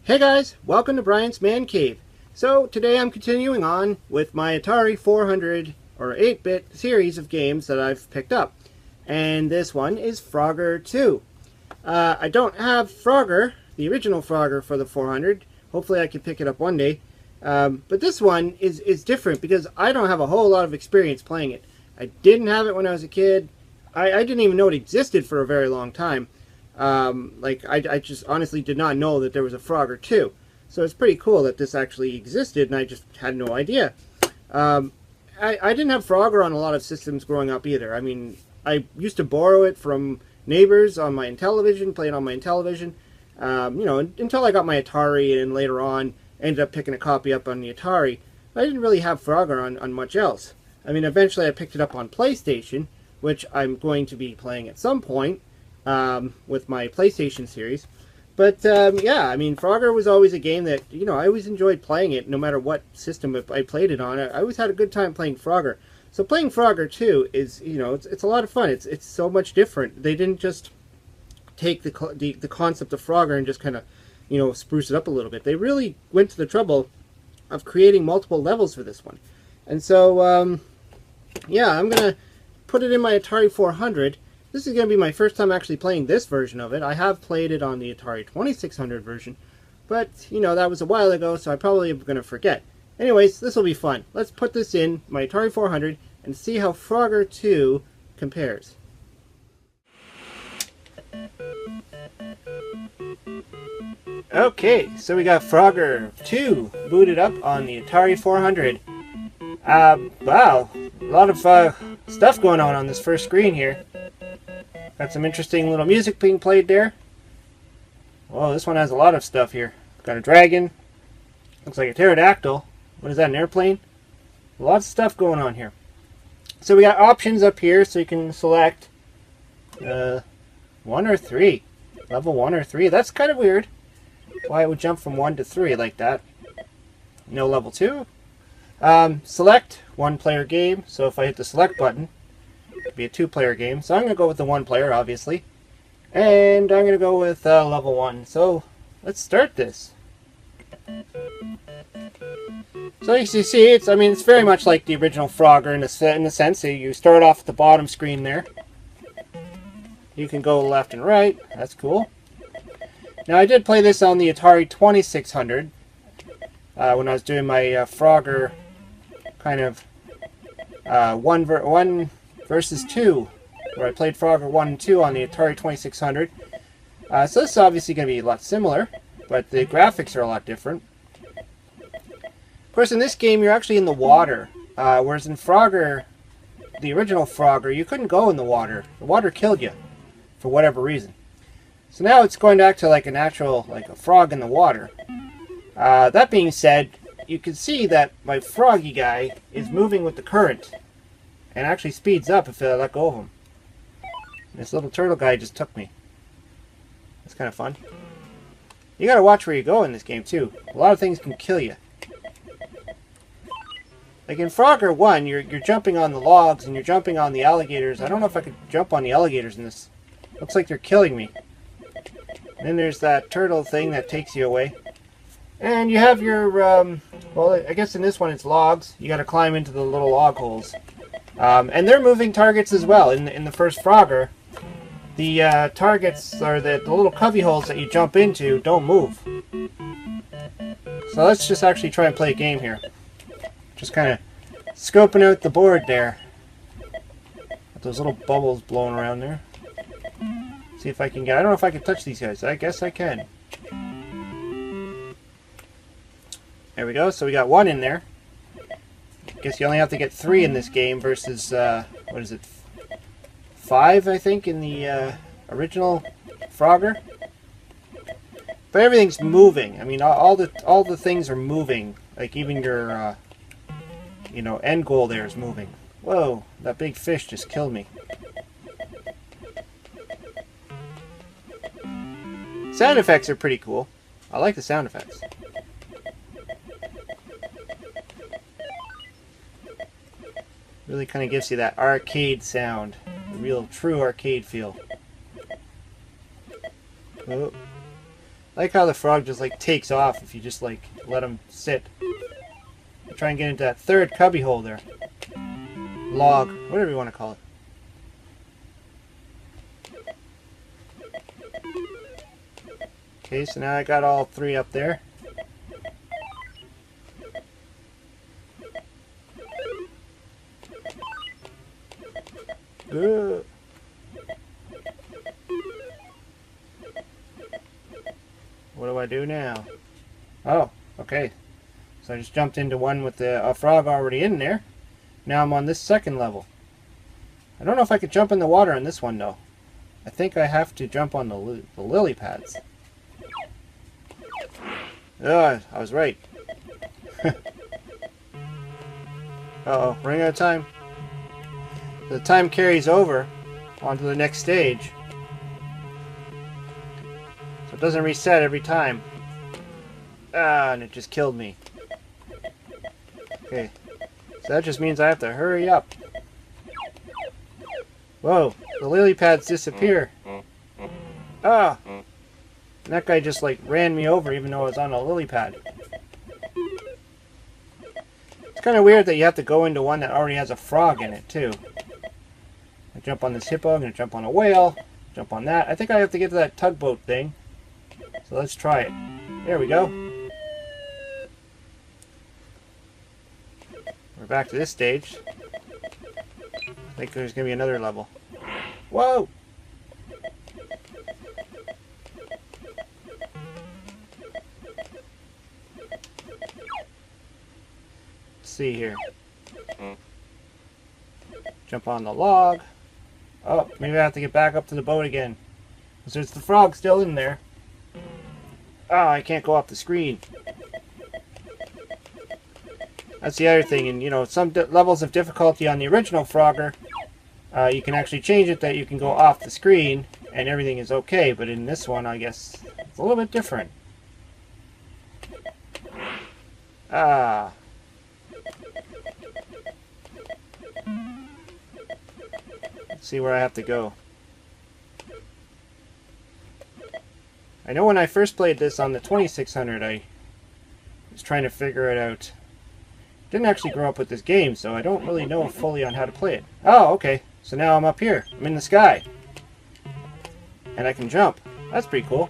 Hey guys, welcome to Brian's Man Cave. So today I'm continuing on with my Atari 400 or 8-bit series of games that I've picked up. And this one is Frogger 2. I don't have Frogger, the original Frogger for the 400. Hopefully I can pick it up one day. But this one is different because I don't have a whole lot of experience playing it. I didn't have it when I was a kid. I didn't even know it existed for a very long time. I just honestly did not know that there was a Frogger 2. So it's pretty cool that this actually existed, and I just had no idea. I didn't have Frogger on a lot of systems growing up either. I mean, I used to borrow it from neighbors on my Intellivision, play it on my Intellivision, until I got my Atari, and later on ended up picking a copy up on the Atari. But I didn't really have Frogger on much else. I mean, eventually I picked it up on PlayStation, which I'm going to be playing at some point. With my PlayStation series. But, yeah, I mean, Frogger was always a game that, I always enjoyed playing it, no matter what system I played it on. I always had a good time playing Frogger. So playing Frogger 2 is, it's a lot of fun. It's so much different. They didn't just take the concept of Frogger and just kind of, spruce it up a little bit. They really went to the trouble of creating multiple levels for this one. And so, yeah, I'm going to put it in my Atari 400. This is going to be my first time actually playing this version of it. I have played it on the Atari 2600 version, but, that was a while ago, so I probably am going to forget. Anyways, this will be fun. Let's put this in my Atari 400 and see how Frogger 2 compares. Okay, so we got Frogger 2 booted up on the Atari 400. Wow, a lot of stuff going on this first screen here. Got some interesting little music being played there. Whoa, this one has a lot of stuff here. Got a dragon. Looks like a pterodactyl. What is that, an airplane? Lots of stuff going on here. So we got options up here, so you can select 1 or 3. Level 1 or 3. That's kind of weird. Why it would jump from 1 to 3 like that. No level 2. Select 1-player game. So if I hit the select button, it'd be a 2-player game. So I'm going to go with the 1-player, obviously. And I'm going to go with level 1. So let's start this. So as you see, it's very much like the original Frogger in the sense that you start off at the bottom screen there. You can go left and right. That's cool. Now I did play this on the Atari 2600 when I was doing my Frogger kind of 1 versus 2, where I played Frogger 1 and 2 on the Atari 2600. So this is obviously going to be a lot similar, but the graphics are a lot different. Of course, in this game, you're actually in the water, whereas in Frogger, the original Frogger, you couldn't go in the water. The water killed you, for whatever reason. So now it's going back to like a natural, like a frog in the water. That being said, you can see that my froggy guy is moving with the current, and actually speeds up if I let go of him. This little turtle guy just took me. That's kind of fun. You gotta watch where you go in this game too. A lot of things can kill you. Like in Frogger 1, you're jumping on the logs and you're jumping on the alligators. I don't know if I could jump on the alligators in this. Looks like they're killing me. And then there's that turtle thing that takes you away. And you have your, well, I guess in this one it's logs. You gotta climb into the little log holes. And they're moving targets as well. In the first Frogger, the targets, or the little cubby holes that you jump into, don't move. So let's just actually try and play a game here. Just kind of scoping out the board there. Got those little bubbles blowing around there. See if I can get... I don't know if I can touch these guys. I guess I can. There we go. So we got 1 in there. Guess you only have to get 3 in this game versus, what is it, 5, I think, in the original Frogger. But everything's moving. I mean, all the things are moving. Like even your, end goal there is moving. Whoa, that big fish just killed me. Sound effects are pretty cool. I like the sound effects. Really kind of gives you that arcade sound. A real true arcade feel. Oh. I like how the frog just like takes off if you just like let him sit. Try and get into that third cubby hole there. Log, whatever you want to call it. Okay, so now I got all three up there. Ugh. What do I do now? Oh, okay. So I just jumped into one with a frog already in there. Now I'm on this second level. I don't know if I could jump in the water on this one though. I think I have to jump on the lily pads. I was right. Uh-oh, running out of time. The time carries over onto the next stage. So it doesn't reset every time. And it just killed me. Okay, so that just means I have to hurry up. Whoa, the lily pads disappear. Ah! And that guy just like ran me over even though I was on a lily pad. It's kind of weird that you have to go into one that already has a frog in it too. I jump on this hippo, I'm going to jump on a whale, jump on that. I think I have to get to that tugboat thing. So let's try it. There we go. We're back to this stage. I think there's going to be another level. Whoa! Let's see here. Jump on the log. Oh, maybe I have to get back up to the boat again. Because there's the frog still in there. Oh, I can't go off the screen. That's the other thing. And, you know, some levels of difficulty on the original Frogger, you can actually change it that you can go off the screen and everything is okay. But in this one, I guess it's a little bit different. Ah. Let's see where I have to go. I know when I first played this on the 2600, I was trying to figure it out. Didn't actually grow up with this game, so I don't really know fully on how to play it. Oh, okay. So now I'm up here. I'm in the sky. And I can jump. That's pretty cool.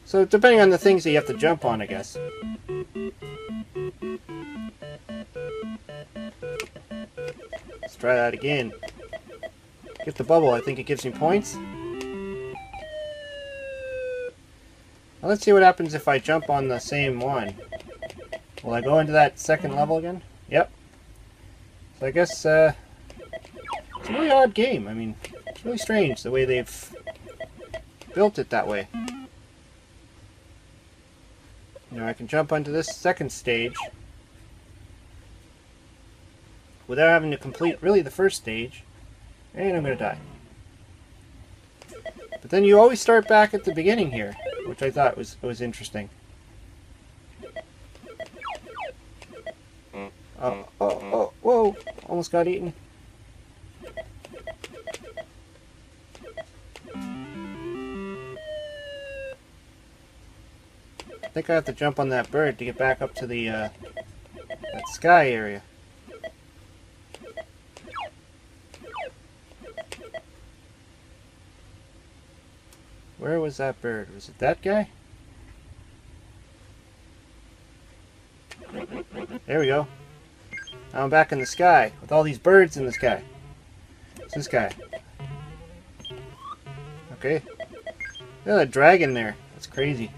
So depending on the things that you have to jump on, I guess. Let's try that again. Get the bubble. I think it gives me points. Now let's see what happens if I jump on the same one. Will I go into that second level again? Yep. So I guess it's a really odd game. I mean, it's really strange the way they've built it that way. You know, I can jump onto this second stage without having to complete really the first stage, and I'm going to die. But then you always start back at the beginning here, which I thought was interesting. Oh, whoa! Almost got eaten. I think I have to jump on that bird to get back up to the that sky area. Where was that bird? Was it that guy? There we go. Now I'm back in the sky with all these birds in the sky. It's this guy. Okay. Look at that dragon there. That's crazy.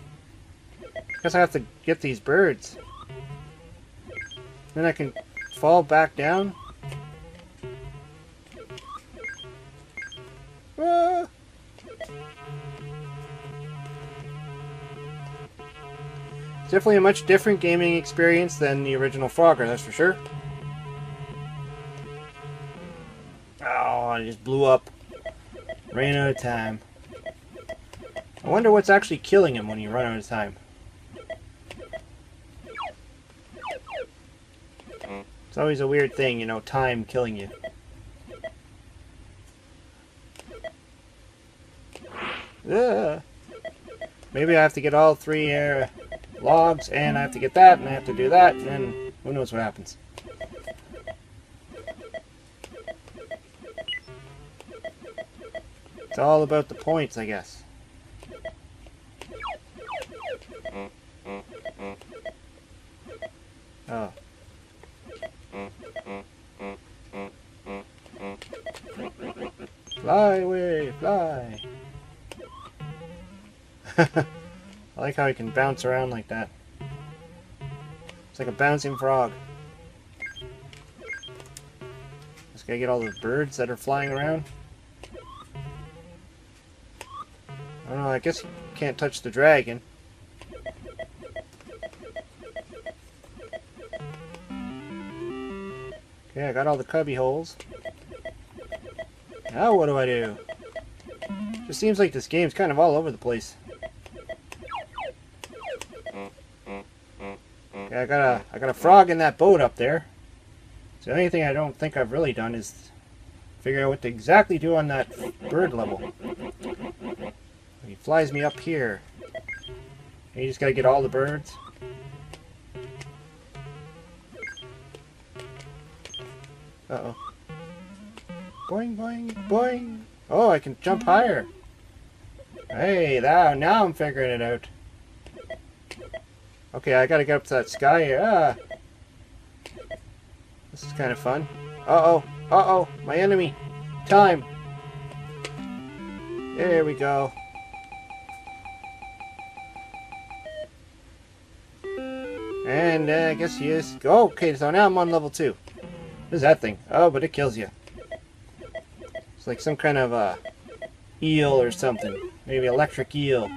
Guess I have to get these birds. Then I can fall back down. Ah! It's definitely a much different gaming experience than the original Frogger, that's for sure. Oh, I just blew up. Ran out of time. I wonder what's actually killing him when you run out of time. It's always a weird thing, you know, time killing you. Ugh. maybe I have to get all 3 logs, and I have to get that, and I have to do that, and then who knows what happens. It's all about the points, I guess. Oh. Fly away, fly. I like how he can bounce around like that. It's like a bouncing frog. Just gotta get all the birds that are flying around. I don't know, I guess you can't touch the dragon. Okay, I got all the cubby holes. Now what do I do? Just seems like this game's kind of all over the place. Okay, I got a frog in that boat up there. So the only thing I don't think I've really done is figure out what to exactly do on that bird level. He flies me up here. And you just gotta get all the birds. Uh-oh. Boing, boing, boing. Oh, I can jump higher. Hey, now I'm figuring it out. Okay, I gotta get up to that sky here. Ah. This is kind of fun. Uh-oh. Uh-oh. My enemy. Time. There we go. And I guess he is. Oh, okay, so now I'm on level 2. What is that thing? Oh, but it kills you. It's like some kind of eel or something. Maybe electric eel.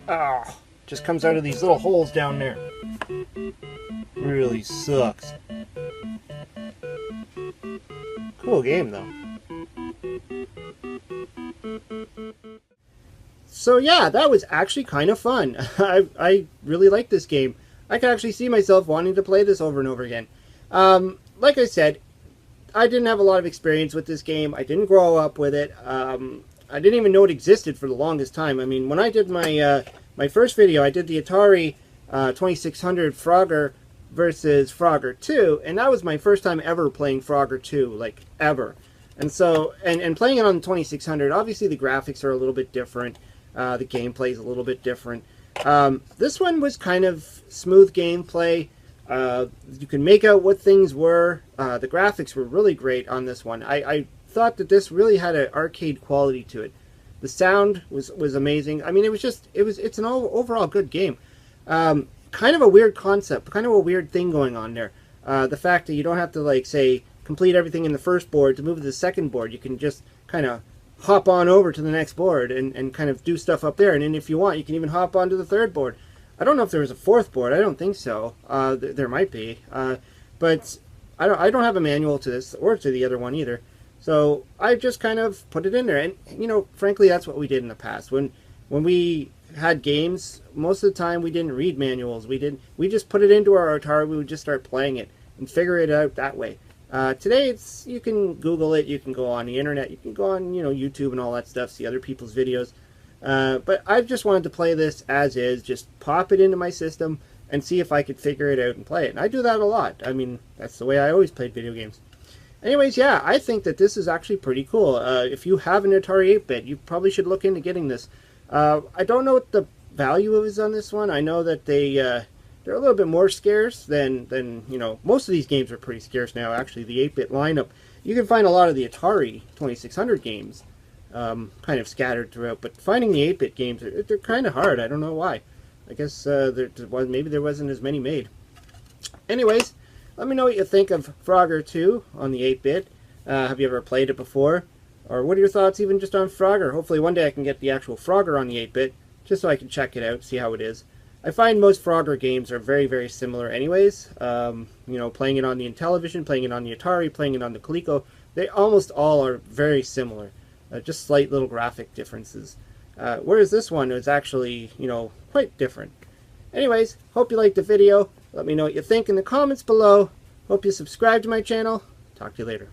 Oh, just comes out of these little holes down there. Really sucks. Cool game though. So yeah, that was actually kind of fun. I really like this game. I can actually see myself wanting to play this over and over again. Like I said, I didn't have a lot of experience with this game. I didn't grow up with it. I didn't even know it existed for the longest time. I mean, when I did my my first video, I did the Atari 2600 Frogger versus Frogger 2, and that was my first time ever playing Frogger 2, like ever. And so, and playing it on the 2600, obviously the graphics are a little bit different. The gameplay is a little bit different. This one was kind of smooth gameplay. You can make out what things were. The graphics were really great on this one. I thought that this really had an arcade quality to it. The sound was amazing. I mean, it's an overall good game. Kind of a weird concept, kind of a weird thing going on there. The fact that you don't have to, like, say, complete everything in the first board to move to the second board. You can just kind of hop on over to the next board and kind of do stuff up there. And then if you want, you can even hop onto the third board. I don't know if there was a fourth board. I don't think so. There might be. But I don't have a manual to this or to the other one either. So I just kind of put it in there. And, you know, frankly, that's what we did in the past. When we had games, most of the time we didn't read manuals. We just put it into our Atari. We would just start playing it and figure it out that way. Today, you can Google it, you can go on the internet, you can go on, you know, YouTube and all that stuff, see other people's videos. But I just wanted to play this as is, just pop it into my system and see if I could figure it out and play it. And I do that a lot. I mean, that's the way I always played video games. Anyways, yeah, I think that this is actually pretty cool. If you have an Atari 8-bit, you probably should look into getting this. I don't know what the value is on this one. I know that they're a little bit more scarce than, you know, most of these games are pretty scarce now, actually, the 8-bit lineup. You can find a lot of the Atari 2600 games kind of scattered throughout, but finding the 8-bit games, they're kind of hard. I don't know why. I guess maybe there wasn't as many made. Anyways, let me know what you think of Frogger 2 on the 8-bit. Have you ever played it before? Or what are your thoughts even just on Frogger? Hopefully one day I can get the actual Frogger on the 8-bit, just so I can check it out, see how it is. I find most Frogger games are very, very similar anyways. You know, playing it on the Intellivision, playing it on the Atari, playing it on the Coleco, they almost all are very similar. Just slight little graphic differences. Whereas this one is actually, you know, quite different. Anyways, hope you liked the video. Let me know what you think in the comments below. Hope you subscribe to my channel. Talk to you later.